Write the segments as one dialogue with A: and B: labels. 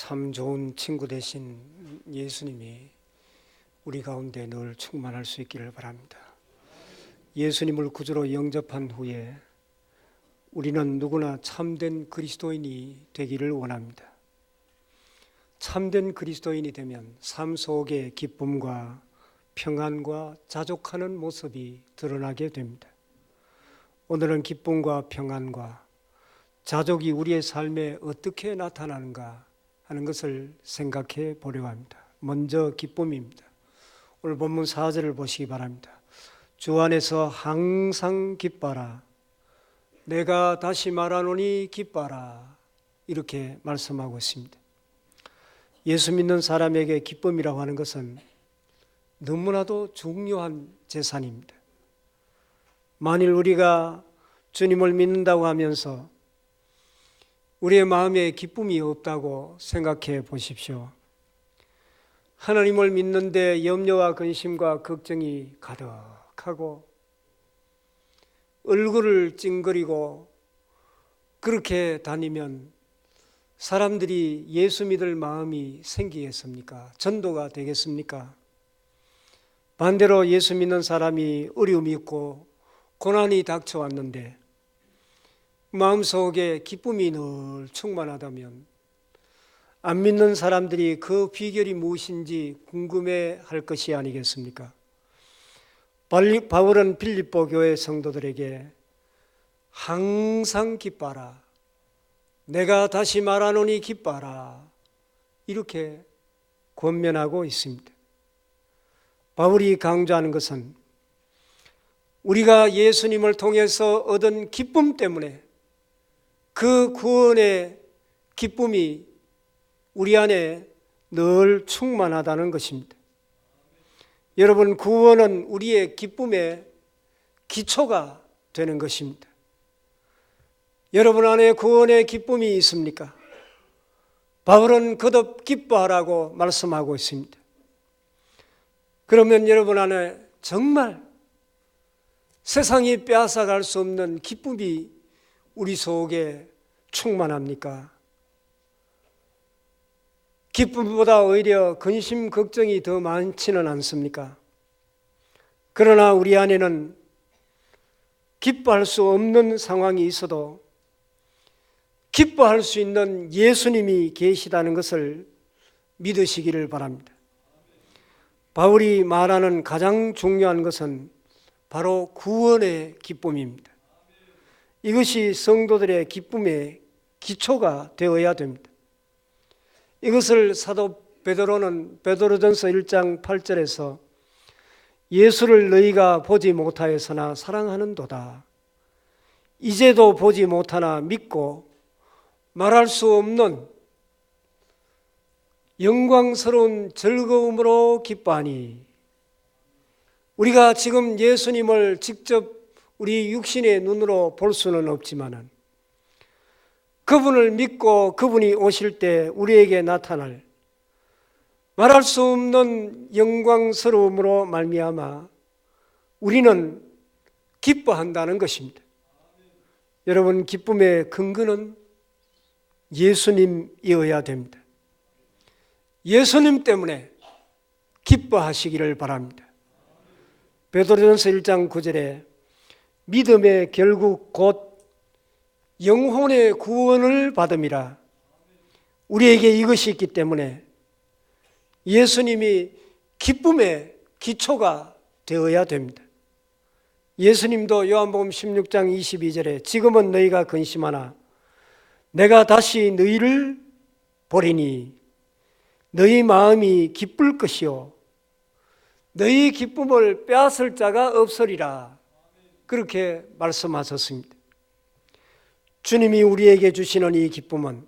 A: 참 좋은 친구 되신 예수님이 우리 가운데 늘 충만할 수 있기를 바랍니다. 예수님을 구주로 영접한 후에 우리는 누구나 참된 그리스도인이 되기를 원합니다. 참된 그리스도인이 되면 삶 속에 기쁨과 평안과 자족하는 모습이 드러나게 됩니다. 오늘은 기쁨과 평안과 자족이 우리의 삶에 어떻게 나타나는가 하는 것을 생각해 보려고 합니다. 먼저 기쁨입니다. 오늘 본문 4절을 보시기 바랍니다. 주 안에서 항상 기뻐라. 내가 다시 말하노니 기뻐라. 이렇게 말씀하고 있습니다. 예수 믿는 사람에게 기쁨이라고 하는 것은 너무나도 중요한 재산입니다. 만일 우리가 주님을 믿는다고 하면서 우리의 마음에 기쁨이 없다고 생각해 보십시오. 하나님을 믿는데 염려와 근심과 걱정이 가득하고 얼굴을 찡그리고 그렇게 다니면 사람들이 예수 믿을 마음이 생기겠습니까? 전도가 되겠습니까? 반대로 예수 믿는 사람이 어려움이 있고 고난이 닥쳐왔는데 마음속에 기쁨이 늘 충만하다면 안 믿는 사람들이 그 비결이 무엇인지 궁금해할 것이 아니겠습니까? 바울은 빌립보 교회 성도들에게 항상 기뻐라. 내가 다시 말하노니 기뻐라. 이렇게 권면하고 있습니다. 바울이 강조하는 것은 우리가 예수님을 통해서 얻은 기쁨 때문에 그 구원의 기쁨이 우리 안에 늘 충만하다는 것입니다. 여러분, 구원은 우리의 기쁨의 기초가 되는 것입니다. 여러분 안에 구원의 기쁨이 있습니까? 바울은 거듭 기뻐하라고 말씀하고 있습니다. 그러면 여러분 안에 정말 세상이 빼앗아갈 수 없는 기쁨이 우리 속에 충만합니까? 기쁨보다 오히려 근심, 걱정이 더 많지는 않습니까? 그러나 우리 안에는 기뻐할 수 없는 상황이 있어도 기뻐할 수 있는 예수님이 계시다는 것을 믿으시기를 바랍니다. 바울이 말하는 가장 중요한 것은 바로 구원의 기쁨입니다. 이것이 성도들의 기쁨의 기초가 되어야 됩니다. 이것을 사도 베드로는 베드로전서 1장 8절에서 예수를 너희가 보지 못하였으나 사랑하는도다. 이제도 보지 못하나 믿고 말할 수 없는 영광스러운 즐거움으로 기뻐하니. 우리가 지금 예수님을 직접 우리 육신의 눈으로 볼 수는 없지만은 그분을 믿고 그분이 오실 때 우리에게 나타날 말할 수 없는 영광스러움으로 말미암아 우리는 기뻐한다는 것입니다. 여러분, 기쁨의 근거는 예수님이어야 됩니다. 예수님 때문에 기뻐하시기를 바랍니다. 베드로전서 1장 9절에 믿음의 결국 곧 영혼의 구원을 받음이라. 우리에게 이것이 있기 때문에 예수님이 기쁨의 기초가 되어야 됩니다. 예수님도 요한복음 16장 22절에 지금은 너희가 근심하나 내가 다시 너희를 보리니 너희 마음이 기쁠 것이요 너희 기쁨을 빼앗을 자가 없으리라. 그렇게 말씀하셨습니다. 주님이 우리에게 주시는 이 기쁨은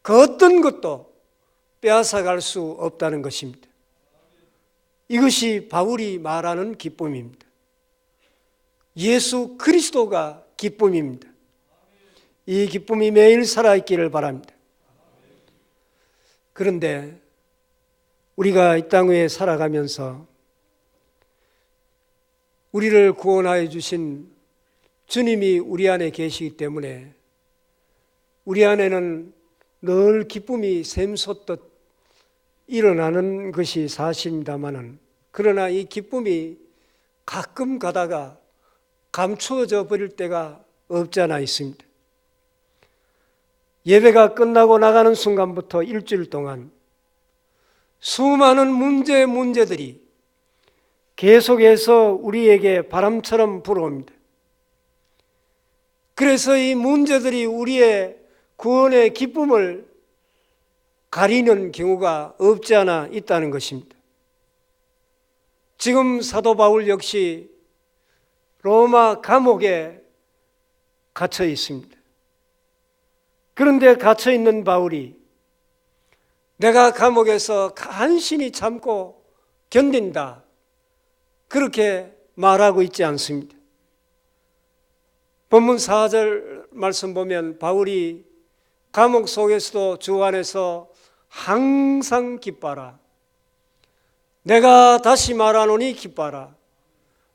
A: 그 어떤 것도 빼앗아갈 수 없다는 것입니다. 이것이 바울이 말하는 기쁨입니다. 예수 그리스도가 기쁨입니다. 이 기쁨이 매일 살아있기를 바랍니다. 그런데 우리가 이 땅 위에 살아가면서 우리를 구원하여 주신 주님이 우리 안에 계시기 때문에 우리 안에는 늘 기쁨이 샘솟듯 일어나는 것이 사실입니다마는, 그러나 이 기쁨이 가끔 가다가 감추어져 버릴 때가 없지 않아 있습니다. 예배가 끝나고 나가는 순간부터 일주일 동안 수많은 문제들이 계속해서 우리에게 바람처럼 불어옵니다. 그래서 이 문제들이 우리의 구원의 기쁨을 가리는 경우가 없지 않아 있다는 것입니다. 지금 사도 바울 역시 로마 감옥에 갇혀 있습니다. 그런데 갇혀 있는 바울이 내가 감옥에서 간신히 참고 견딘다, 그렇게 말하고 있지 않습니다. 본문 4절 말씀 보면 바울이 감옥 속에서도 주 안에서 항상 기뻐라, 내가 다시 말하노니 기뻐라.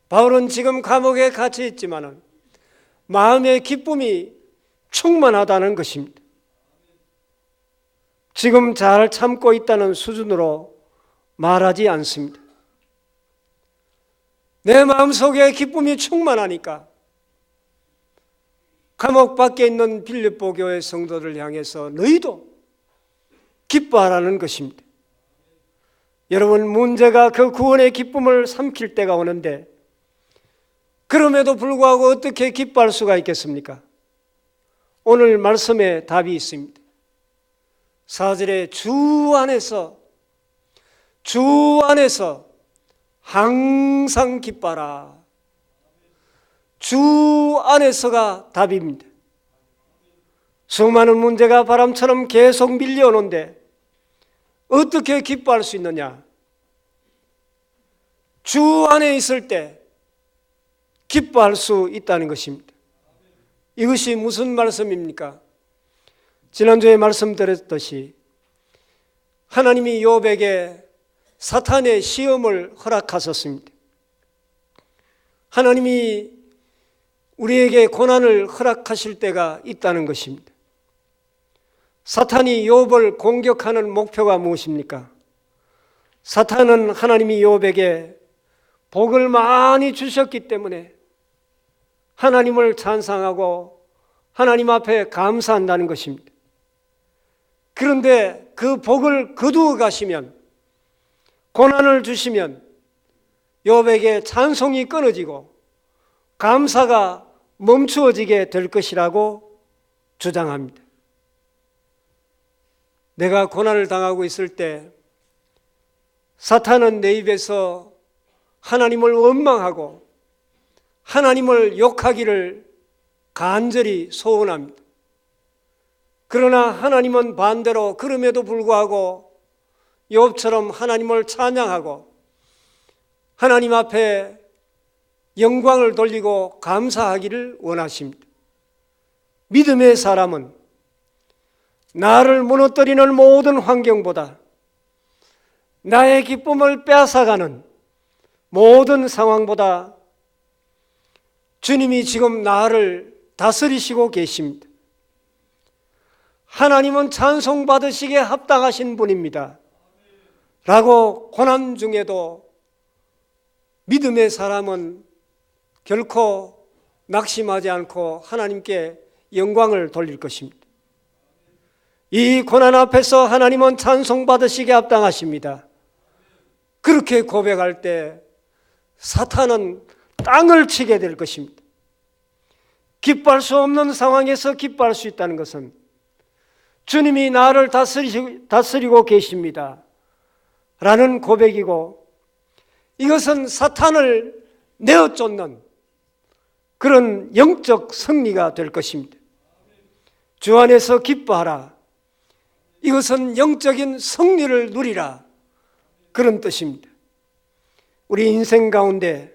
A: 바울은 지금 감옥에 갇혀 있지만은 마음의 기쁨이 충만하다는 것입니다. 지금 잘 참고 있다는 수준으로 말하지 않습니다. 내 마음속에 기쁨이 충만하니까 감옥 밖에 있는 빌립보 교회 성도들 향해서 너희도 기뻐하라는 것입니다. 여러분, 문제가 그 구원의 기쁨을 삼킬 때가 오는데 그럼에도 불구하고 어떻게 기뻐할 수가 있겠습니까? 오늘 말씀에 답이 있습니다. 4절에 주 안에서 항상 기뻐라. 주 안에서가 답입니다. 수많은 문제가 바람처럼 계속 밀려오는데 어떻게 기뻐할 수 있느냐? 주 안에 있을 때 기뻐할 수 있다는 것입니다. 이것이 무슨 말씀입니까? 지난주에 말씀드렸듯이 하나님이 욥에게 사탄의 시험을 허락하셨습니다. 하나님이 우리에게 고난을 허락하실 때가 있다는 것입니다. 사탄이 욥을 공격하는 목표가 무엇입니까? 사탄은 하나님이 욥에게 복을 많이 주셨기 때문에 하나님을 찬송하고 하나님 앞에 감사한다는 것입니다. 그런데 그 복을 거두어 가시면, 고난을 주시면 욥에게 찬송이 끊어지고 감사가 멈추어지게 될 것이라고 주장합니다. 내가 고난을 당하고 있을 때 사탄은 내 입에서 하나님을 원망하고 하나님을 욕하기를 간절히 소원합니다. 그러나 하나님은 반대로 그럼에도 불구하고 욥처럼 하나님을 찬양하고 하나님 앞에 영광을 돌리고 감사하기를 원하십니다. 믿음의 사람은 나를 무너뜨리는 모든 환경보다 나의 기쁨을 빼앗아가는 모든 상황보다 주님이 지금 나를 다스리시고 계십니다. 하나님은 찬송받으시기에 합당하신 분입니다 라고 고난 중에도 믿음의 사람은 결코 낙심하지 않고 하나님께 영광을 돌릴 것입니다. 이 고난 앞에서 하나님은 찬송받으시기에 합당하십니다. 그렇게 고백할 때 사탄은 땅을 치게 될 것입니다. 기뻐할 수 없는 상황에서 기뻐할 수 있다는 것은 주님이 나를 다스리고 계십니다 라는 고백이고, 이것은 사탄을 내어쫓는 그런 영적 승리가 될 것입니다. 주 안에서 기뻐하라. 이것은 영적인 승리를 누리라, 그런 뜻입니다. 우리 인생 가운데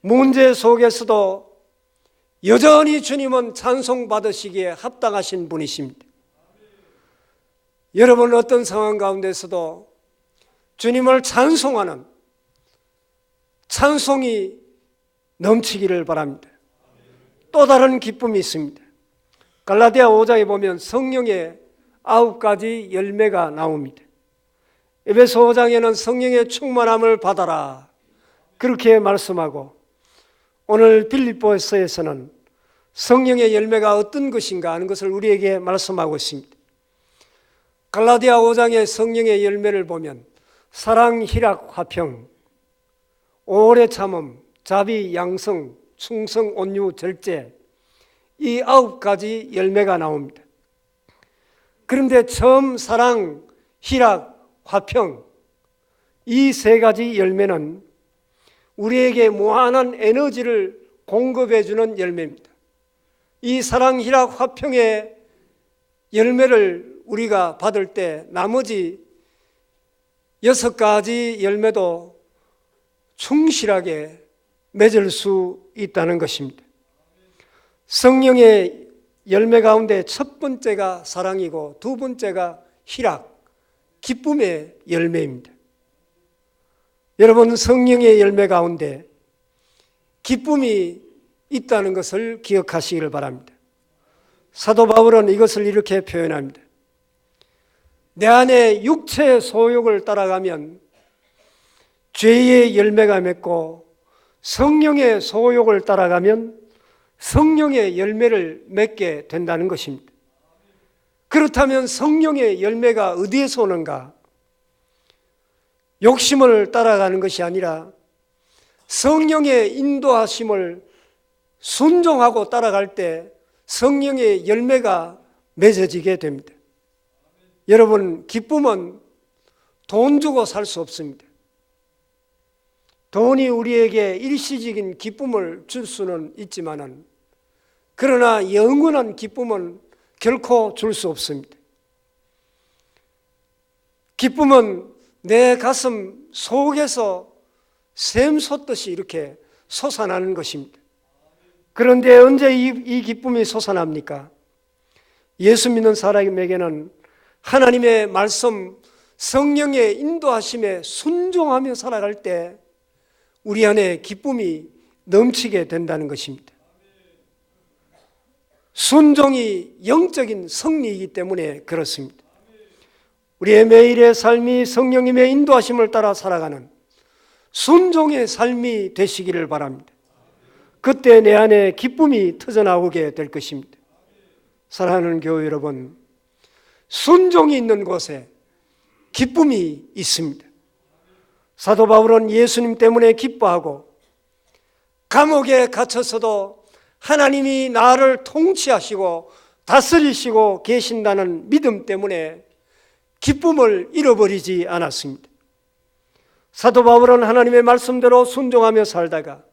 A: 문제 속에서도 여전히 주님은 찬송받으시기에 합당하신 분이십니다. 여러분, 어떤 상황 가운데서도 주님을 찬송하는 찬송이 넘치기를 바랍니다. 또 다른 기쁨이 있습니다. 갈라디아 5장에 보면 성령의 9가지 열매가 나옵니다. 에베소 5장에는 성령의 충만함을 받아라 그렇게 말씀하고, 오늘 빌립보서에서는 성령의 열매가 어떤 것인가 하는 것을 우리에게 말씀하고 있습니다. 갈라디아 5장의 성령의 열매를 보면 사랑, 희락, 화평, 오래 참음, 자비, 양성, 충성, 온유, 절제, 이 9가지 열매가 나옵니다. 그런데 처음 사랑, 희락, 화평, 이 3가지 열매는 우리에게 무한한 에너지를 공급해 주는 열매입니다. 이 사랑, 희락, 화평의 열매를 우리가 받을 때 나머지 6가지 열매도 충실하게 맺을 수 있다는 것입니다. 성령의 열매 가운데 첫 번째가 사랑이고, 두 번째가 희락, 기쁨의 열매입니다. 여러분, 성령의 열매 가운데 기쁨이 있다는 것을 기억하시기를 바랍니다. 사도 바울은 이것을 이렇게 표현합니다. 내 안에 육체의 소욕을 따라가면 죄의 열매가 맺고, 성령의 소욕을 따라가면 성령의 열매를 맺게 된다는 것입니다. 그렇다면 성령의 열매가 어디에서 오는가? 욕심을 따라가는 것이 아니라 성령의 인도하심을 순종하고 따라갈 때 성령의 열매가 맺어지게 됩니다. 여러분, 기쁨은 돈 주고 살 수 없습니다. 돈이 우리에게 일시적인 기쁨을 줄 수는 있지만은, 그러나 영원한 기쁨은 결코 줄 수 없습니다. 기쁨은 내 가슴 속에서 샘솟듯이 이렇게 솟아나는 것입니다. 그런데 언제 이 기쁨이 솟아납니까? 예수 믿는 사람에게는 하나님의 말씀, 성령의 인도하심에 순종하며 살아갈 때 우리 안에 기쁨이 넘치게 된다는 것입니다. 순종이 영적인 승리이기 때문에 그렇습니다. 우리의 매일의 삶이 성령님의 인도하심을 따라 살아가는 순종의 삶이 되시기를 바랍니다. 그때 내 안에 기쁨이 터져나오게 될 것입니다. 사랑하는 교회 여러분, 순종이 있는 곳에 기쁨이 있습니다. 사도 바울은 예수님 때문에 기뻐하고, 감옥에 갇혔어도 하나님이 나를 통치하시고 다스리시고 계신다는 믿음 때문에 기쁨을 잃어버리지 않았습니다. 사도 바울은 하나님의 말씀대로 순종하며 살다가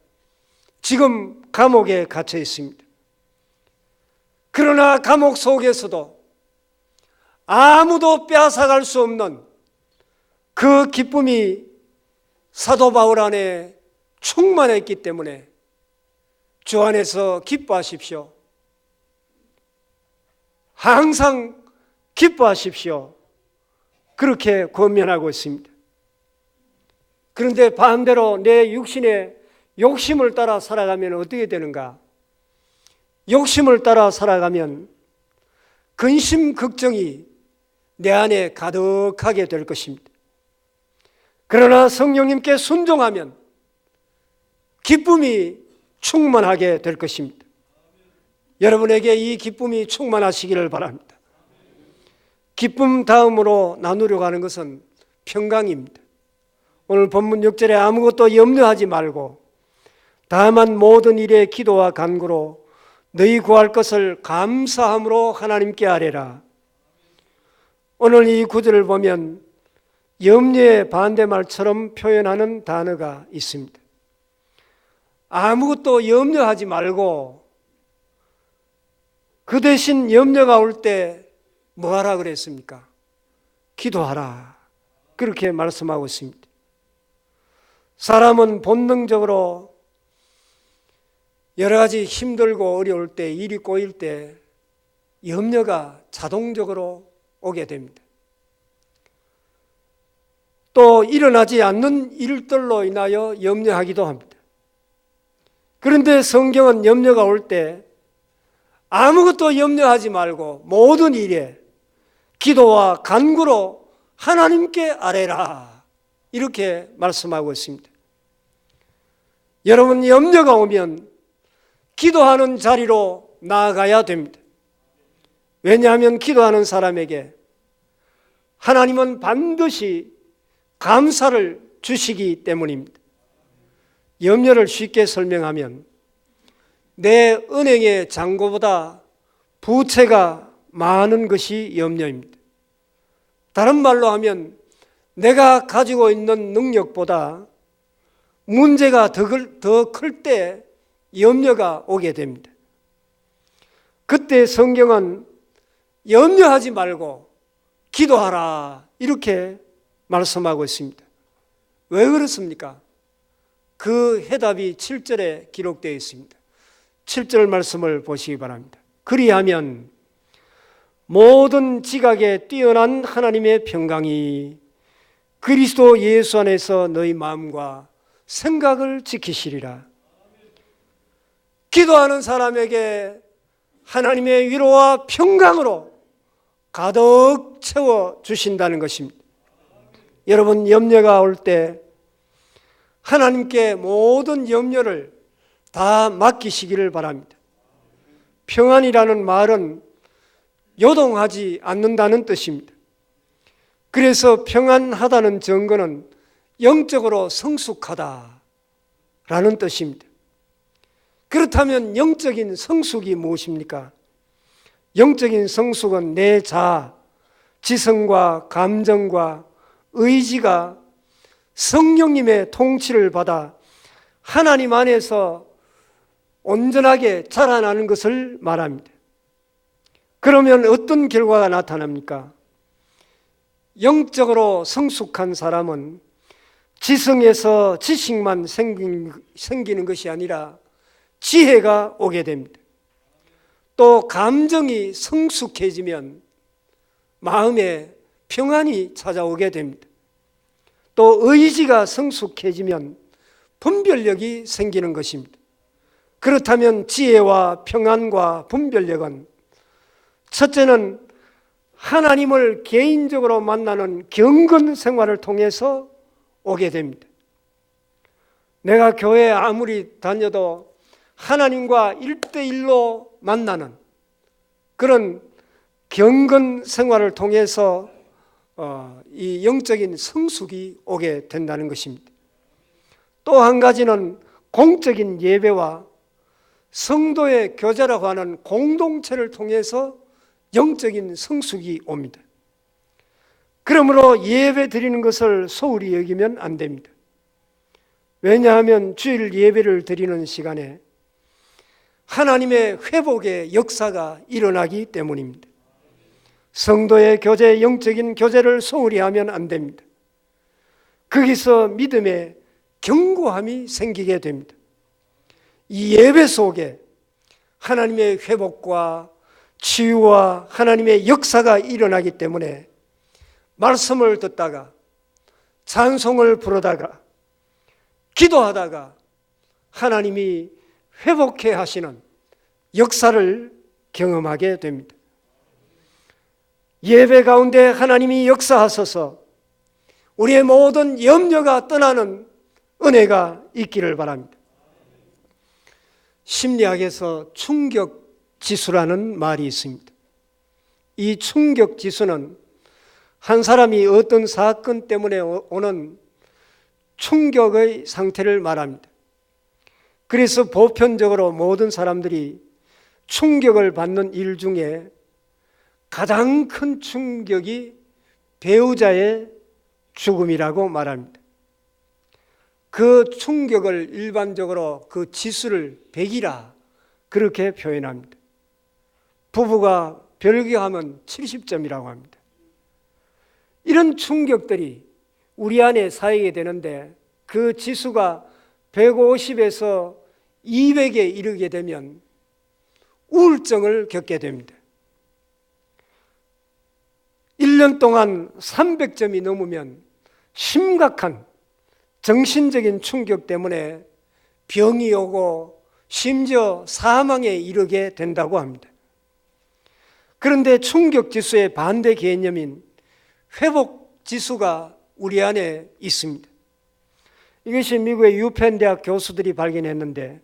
A: 지금 감옥에 갇혀 있습니다. 그러나 감옥 속에서도 아무도 빼앗아갈 수 없는 그 기쁨이 사도 바울 안에 충만했기 때문에 주 안에서 기뻐하십시오. 항상 기뻐하십시오. 그렇게 권면하고 있습니다. 그런데 반대로 내 육신의 욕심을 따라 살아가면 어떻게 되는가? 욕심을 따라 살아가면 근심, 걱정이 내 안에 가득하게 될 것입니다. 그러나 성령님께 순종하면 기쁨이 충만하게 될 것입니다. 여러분에게 이 기쁨이 충만하시기를 바랍니다. 기쁨 다음으로 나누려고 하는 것은 평강입니다. 오늘 본문 6절에 아무것도 염려하지 말고 다만 모든 일에 기도와 간구로 너희 구할 것을 감사함으로 하나님께 아뢰라. 오늘 이 구절을 보면 염려의 반대말처럼 표현하는 단어가 있습니다. 아무것도 염려하지 말고 그 대신 염려가 올 때 뭐 하라 그랬습니까? 기도하라. 그렇게 말씀하고 있습니다. 사람은 본능적으로 여러 가지 힘들고 어려울 때, 일이 꼬일 때 염려가 자동적으로 오게 됩니다. 또 일어나지 않는 일들로 인하여 염려하기도 합니다. 그런데 성경은 염려가 올 때 아무것도 염려하지 말고 모든 일에 기도와 간구로 하나님께 아뢰라, 이렇게 말씀하고 있습니다. 여러분, 염려가 오면 기도하는 자리로 나아가야 됩니다. 왜냐하면 기도하는 사람에게 하나님은 반드시 감사를 주시기 때문입니다. 염려를 쉽게 설명하면 내 은행의 잔고보다 부채가 많은 것이 염려입니다. 다른 말로 하면 내가 가지고 있는 능력보다 문제가 더 클 때 염려가 오게 됩니다. 그때 성경은 염려하지 말고 기도하라, 이렇게 말씀하고 있습니다. 왜 그렇습니까? 그 해답이 7절에 기록되어 있습니다. 7절 말씀을 보시기 바랍니다. 그리하면 모든 지각에 뛰어난 하나님의 평강이 그리스도 예수 안에서 너희 마음과 생각을 지키시리라. 기도하는 사람에게 하나님의 위로와 평강으로 가득 채워 주신다는 것입니다. 여러분, 염려가 올 때 하나님께 모든 염려를 다 맡기시기를 바랍니다. 평안이라는 말은 요동하지 않는다는 뜻입니다. 그래서 평안하다는 증거는 영적으로 성숙하다라는 뜻입니다. 그렇다면 영적인 성숙이 무엇입니까? 영적인 성숙은 내 자아, 지성과 감정과 의지가 성령님의 통치를 받아 하나님 안에서 온전하게 자라나는 것을 말합니다. 그러면 어떤 결과가 나타납니까? 영적으로 성숙한 사람은 지성에서 지식만 생기는 것이 아니라 지혜가 오게 됩니다. 또 감정이 성숙해지면 마음에 평안이 찾아오게 됩니다. 또 의지가 성숙해지면 분별력이 생기는 것입니다. 그렇다면 지혜와 평안과 분별력은 첫째는 하나님을 개인적으로 만나는 경건 생활을 통해서 오게 됩니다. 내가 교회에 아무리 다녀도 하나님과 1대1로 만나는 그런 경건 생활을 통해서 이 영적인 성숙이 오게 된다는 것입니다. 또 한 가지는 공적인 예배와 성도의 교제라고 하는 공동체를 통해서 영적인 성숙이 옵니다. 그러므로 예배 드리는 것을 소홀히 여기면 안 됩니다. 왜냐하면 주일 예배를 드리는 시간에 하나님의 회복의 역사가 일어나기 때문입니다. 성도의 교제, 영적인 교제를 소홀히 하면 안 됩니다. 거기서 믿음의 견고함이 생기게 됩니다. 이 예배 속에 하나님의 회복과 치유와 하나님의 역사가 일어나기 때문에 말씀을 듣다가 찬송을 부르다가 기도하다가 하나님이 회복해 하시는 역사를 경험하게 됩니다. 예배 가운데 하나님이 역사하셔서 우리의 모든 염려가 떠나는 은혜가 있기를 바랍니다. 심리학에서 충격지수라는 말이 있습니다. 이 충격지수는 한 사람이 어떤 사건 때문에 오는 충격의 상태를 말합니다. 그래서 보편적으로 모든 사람들이 충격을 받는 일 중에 가장 큰 충격이 배우자의 죽음이라고 말합니다. 그 충격을 일반적으로 그 지수를 100이라 그렇게 표현합니다. 부부가 별교하면 70점이라고 합니다. 이런 충격들이 우리 안에 쌓이게 되는데 그 지수가 150에서 200에 이르게 되면 우울증을 겪게 됩니다. 1년 동안 300점이 넘으면 심각한 정신적인 충격 때문에 병이 오고 심지어 사망에 이르게 된다고 합니다. 그런데 충격지수의 반대 개념인 회복지수가 우리 안에 있습니다. 이것이 미국의 유펜 대학 교수들이 발견했는데,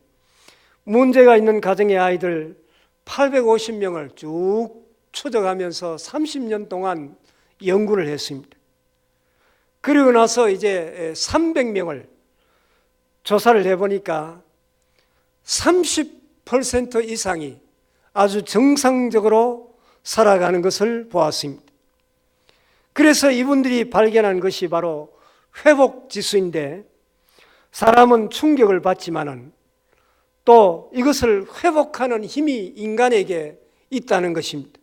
A: 문제가 있는 가정의 아이들 850명을 쭉 추적하면서 30년 동안 연구를 했습니다. 그리고 나서 이제 300명을 조사를 해보니까 30% 이상이 아주 정상적으로 살아가는 것을 보았습니다. 그래서 이분들이 발견한 것이 바로 회복지수인데, 사람은 충격을 받지만은 또 이것을 회복하는 힘이 인간에게 있다는 것입니다.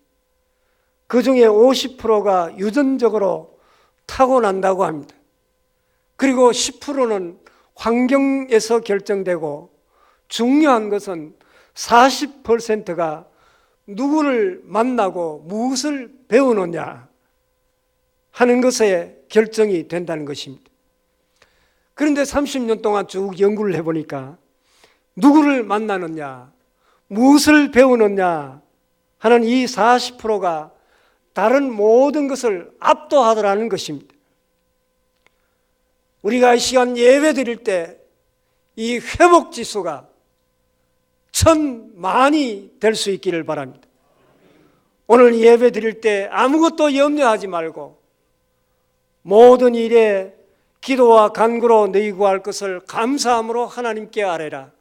A: 그 중에 50%가 유전적으로 타고난다고 합니다. 그리고 10%는 환경에서 결정되고, 중요한 것은 40%가 누구를 만나고 무엇을 배우느냐 하는 것에 결정이 된다는 것입니다. 그런데 30년 동안 쭉 연구를 해보니까 누구를 만나느냐, 무엇을 배우느냐 하는 이 40%가 다른 모든 것을 압도하더라는 것입니다. 우리가 이 시간 예배 드릴 때 이 회복지수가 1000만이 될 수 있기를 바랍니다. 오늘 예배 드릴 때 아무것도 염려하지 말고 모든 일에 기도와 간구로 너희 구할 것을 감사함으로 하나님께 아뢰라.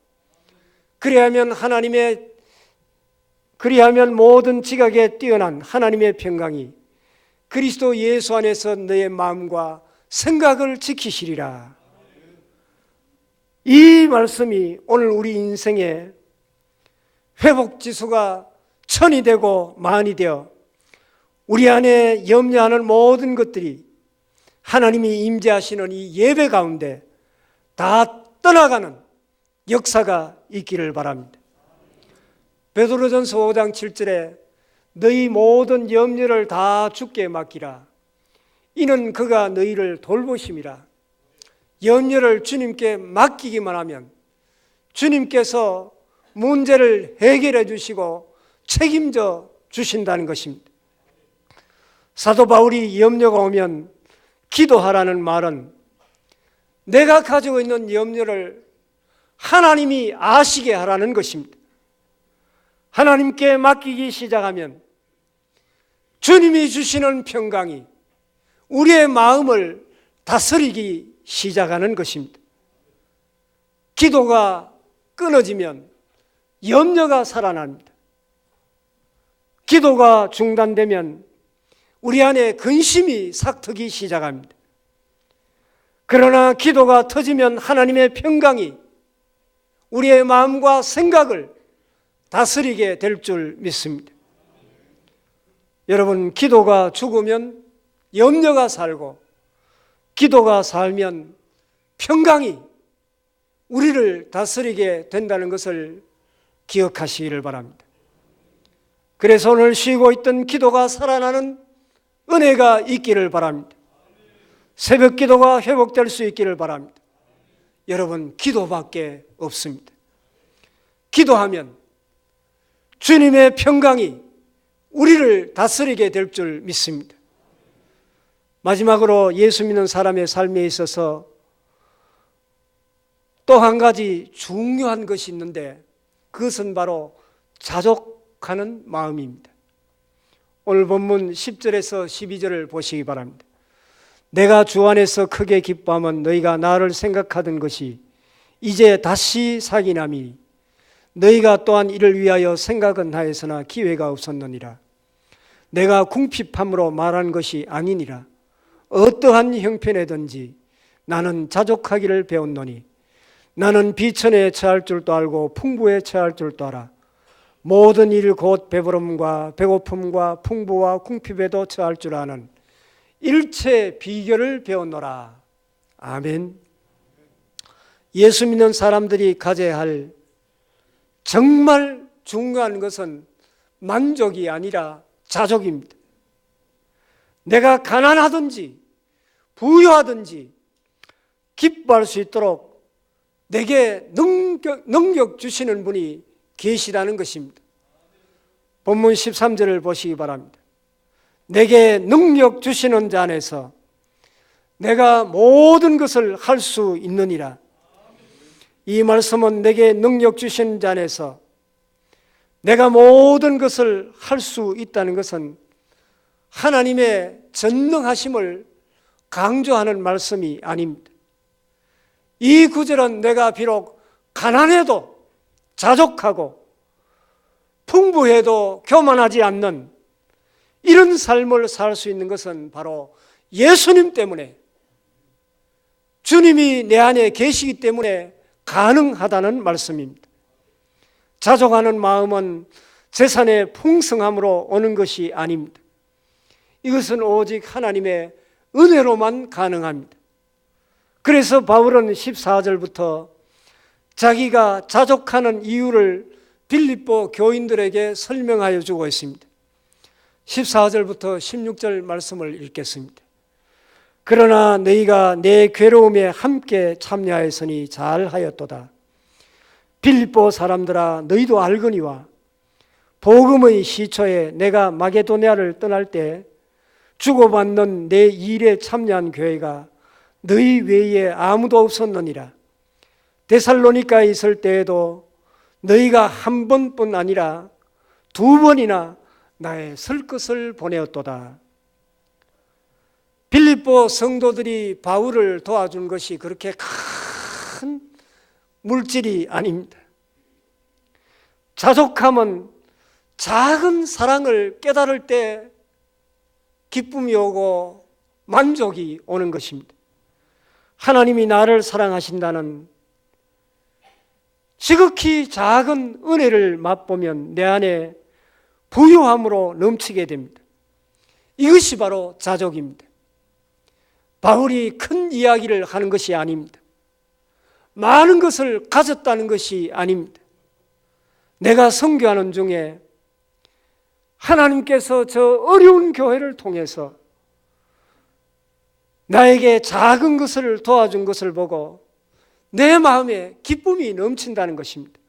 A: 그리하면 모든 지각에 뛰어난 하나님의 평강이 그리스도 예수 안에서 너의 마음과 생각을 지키시리라. 이 말씀이 오늘 우리 인생의 회복지수가 1000이 되고 만이 되어 우리 안에 염려하는 모든 것들이 하나님이 임재하시는 이 예배 가운데 다 떠나가는 역사가 있기를 바랍니다. 베드로전서 5장 7절에 너희 모든 염려를 다 주께 맡기라. 이는 그가 너희를 돌보심이라. 염려를 주님께 맡기기만 하면 주님께서 문제를 해결해 주시고 책임져 주신다는 것입니다. 사도 바울이 염려가 오면 기도하라는 말은 내가 가지고 있는 염려를 하나님이 아시게 하라는 것입니다. 하나님께 맡기기 시작하면 주님이 주시는 평강이 우리의 마음을 다스리기 시작하는 것입니다. 기도가 끊어지면 염려가 살아납니다. 기도가 중단되면 우리 안에 근심이 삭트기 시작합니다. 그러나 기도가 터지면 하나님의 평강이 우리의 마음과 생각을 다스리게 될 줄 믿습니다. 여러분, 기도가 죽으면 염려가 살고, 기도가 살면 평강이 우리를 다스리게 된다는 것을 기억하시기를 바랍니다. 그래서 오늘 쉬고 있던 기도가 살아나는 은혜가 있기를 바랍니다. 새벽 기도가 회복될 수 있기를 바랍니다. 여러분, 기도밖에 없습니다. 기도하면 주님의 평강이 우리를 다스리게 될 줄 믿습니다. 마지막으로 예수 믿는 사람의 삶에 있어서 또 한 가지 중요한 것이 있는데, 그것은 바로 자족하는 마음입니다. 오늘 본문 10절에서 12절을 보시기 바랍니다. 내가 주 안에서 크게 기뻐하면 너희가 나를 생각하던 것이 이제 다시 사기남이 너희가 또한 이를 위하여 생각은 하였으나 기회가 없었느니라. 내가 궁핍함으로 말한 것이 아니니라. 어떠한 형편에든지 나는 자족하기를 배웠노니 나는 비천에 처할 줄도 알고 풍부에 처할 줄도 알아. 모든 일 곧 배부름과 배고픔과 풍부와 궁핍에도 처할 줄 아는 일체 비결을 배웠노라. 아멘. 예수 믿는 사람들이 가져야 할 정말 중요한 것은 만족이 아니라 자족입니다. 내가 가난하든지 부유하든지 기뻐할 수 있도록 내게 능력 주시는 분이 계시다는 것입니다. 본문 13절을 보시기 바랍니다. 내게 능력 주시는 자 안에서 내가 모든 것을 할 수 있느니라. 이 말씀은 내게 능력 주시는 자 안에서 내가 모든 것을 할 수 있다는 것은 하나님의 전능하심을 강조하는 말씀이 아닙니다. 이 구절은 내가 비록 가난해도 자족하고 풍부해도 교만하지 않는 이런 삶을 살 수 있는 것은 바로 예수님 때문에, 주님이 내 안에 계시기 때문에 가능하다는 말씀입니다. 자족하는 마음은 재산의 풍성함으로 오는 것이 아닙니다. 이것은 오직 하나님의 은혜로만 가능합니다. 그래서 바울은 14절부터 자기가 자족하는 이유를 빌립보 교인들에게 설명하여 주고 있습니다. 14절부터 16절 말씀을 읽겠습니다. 그러나 너희가 내 괴로움에 함께 참여하였으니 잘하였도다. 빌립보 사람들아, 너희도 알거니와 복음의 시초에 내가 마게도냐를 떠날 때 주고받는 내 일에 참여한 교회가 너희 외에 아무도 없었느니라. 데살로니가에 있을 때에도 너희가 한 번뿐 아니라 두 번이나 나의 설 것을 보내었도다. 빌립보 성도들이 바울을 도와준 것이 그렇게 큰 물질이 아닙니다. 자족함은 작은 사랑을 깨달을 때 기쁨이 오고 만족이 오는 것입니다. 하나님이 나를 사랑하신다는 지극히 작은 은혜를 맛보면 내 안에 부유함으로 넘치게 됩니다. 이것이 바로 자족입니다. 바울이 큰 이야기를 하는 것이 아닙니다. 많은 것을 가졌다는 것이 아닙니다. 내가 선교하는 중에 하나님께서 저 어려운 교회를 통해서 나에게 작은 것을 도와준 것을 보고 내 마음에 기쁨이 넘친다는 것입니다.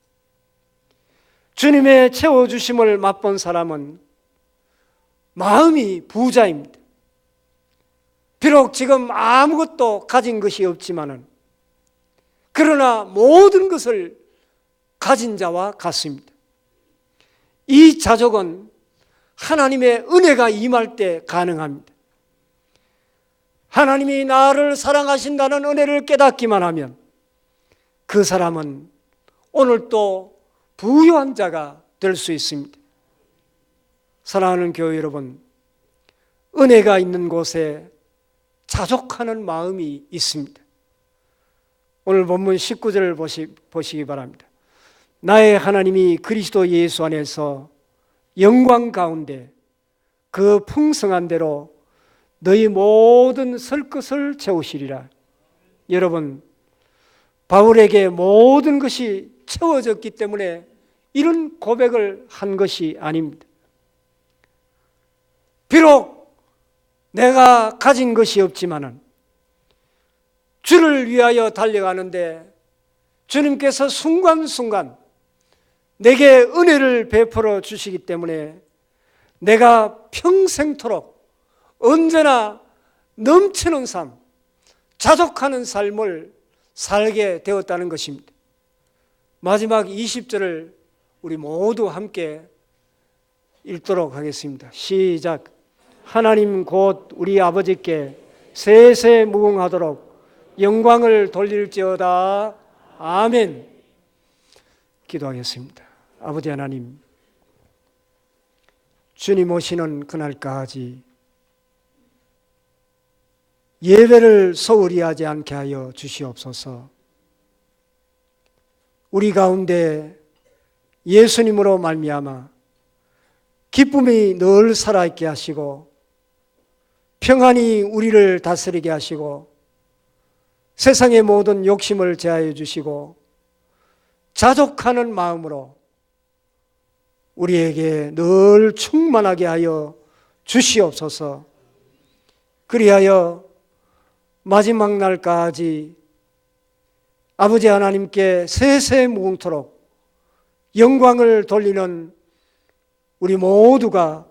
A: 주님의 채워주심을 맛본 사람은 마음이 부자입니다. 비록 지금 아무것도 가진 것이 없지만은, 그러나 모든 것을 가진 자와 같습니다. 이 자족은 하나님의 은혜가 임할 때 가능합니다. 하나님이 나를 사랑하신다는 은혜를 깨닫기만 하면 그 사람은 오늘 또 부유한 자가 될 수 있습니다. 사랑하는 교회 여러분, 은혜가 있는 곳에 자족하는 마음이 있습니다. 오늘 본문 19절을 보시기 바랍니다. 나의 하나님이 그리스도 예수 안에서 영광 가운데 그 풍성한 대로 너희 모든 설 것을 채우시리라. 여러분, 바울에게 모든 것이 채워졌기 때문에 이런 고백을 한 것이 아닙니다. 비록 내가 가진 것이 없지만은 주를 위하여 달려가는데 주님께서 순간순간 내게 은혜를 베풀어 주시기 때문에 내가 평생토록 언제나 넘치는 삶, 자족하는 삶을 살게 되었다는 것입니다. 마지막 20절을 우리 모두 함께 읽도록 하겠습니다. 시작. 하나님 곧 우리 아버지께 세세 무궁하도록 영광을 돌릴지어다. 아멘. 기도하겠습니다. 아버지 하나님, 주님 오시는 그날까지 예배를 소홀히 하지 않게 하여 주시옵소서. 우리 가운데 예수님으로 말미암아 기쁨이 늘 살아있게 하시고 평안히 우리를 다스리게 하시고 세상의 모든 욕심을 제하여 주시고 자족하는 마음으로 우리에게 늘 충만하게 하여 주시옵소서. 그리하여 마지막 날까지 아버지 하나님께 세세 무궁토록 영광을 돌리는 우리 모두가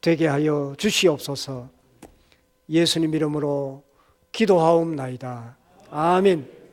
A: 되게 하여 주시옵소서. 예수님 이름으로 기도하옵나이다. 아멘.